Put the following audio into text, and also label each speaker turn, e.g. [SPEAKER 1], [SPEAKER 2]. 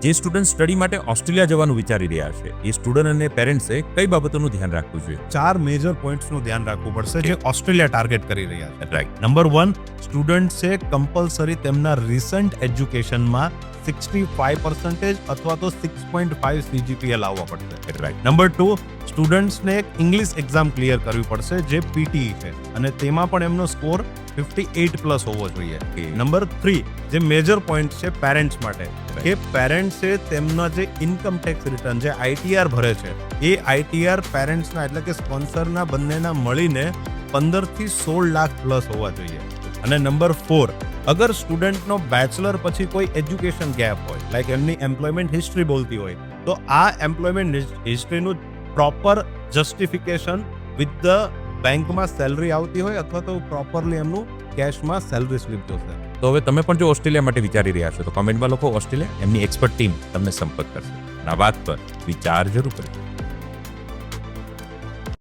[SPEAKER 1] જે student study માટે Australia જવાનું વિચારી રહ્યા છે એ સ્ટુડન્ટ અને પેરેન્ટ્સે કઈ બાબતોનું ધ્યાન રાખવું જોઈએ?
[SPEAKER 2] 4 મેજર પોઈન્ટ્સનું ધ્યાન રાખવું પડશે જે ઓસ્ટ્રેલિયા ટાર્ગેટ કરી રહ્યા છે.
[SPEAKER 1] રાઈટ.
[SPEAKER 2] નંબર 1, સ્ટુડન્ટ્સે કમ્પલસરી તેમના રિસન્ટ એજ્યુકેશનમાં 65% અથવા તો 6.5 CGPA લાવવા પડશે.
[SPEAKER 1] રાઈટ.
[SPEAKER 2] નંબર 2, સ્ટુડન્ટ્સને એક ઇંગ્લિશ એક્ઝામ ક્લિયર કરવી પડશે જે PTE છે અને તેમાં પણ એમનો સ્કોર 58+ હોવો જોઈએ. નંબર 3, જે મેજર પોઈન્ટ છે પેરેન્ટ્સ માટે, કે પેરેન્ટ્સે તેમના જે ઇન્કમ ટેક્સ રિટર્ન જે ITR ભરે છે એ ITR પેરેન્ટ્સના એટલે કે સ્પોન્સરના બંનેના મળીને 15 થી 16 લાખ પ્લસ હોવા જોઈએ. અને નંબર 4, અગર સ્ટુડન્ટનો બેચલર પછી કોઈ એજ્યુકેશન ગેપ હોય, લાઈક એમની એમ્પ્લોયમેન્ટ હિસ્ટ્રી બોલતી હોય, તો આ એમ્પ્લોયમેન્ટ હિસ્ટ્રીનું પ્રોપર જસ્ટિફિકેશન વિથ ધ બેંકમાં સેલરી આવતી હોય અથવા તો પ્રોપરલી એમનું કેશમાં સેલરી સ્લિપ જોશે.
[SPEAKER 1] તો હવે તમે પણ જો ઓસ્ટ્રેલિયા માટે વિચારી રહ્યા છો તો કોમેન્ટમાં લખો ઓસ્ટ્રેલિયા, એમની એક્સપર્ટ ટીમ તમને સંપર્ક કરશે. આ વાત પર વિચાર જરૂર કરજો.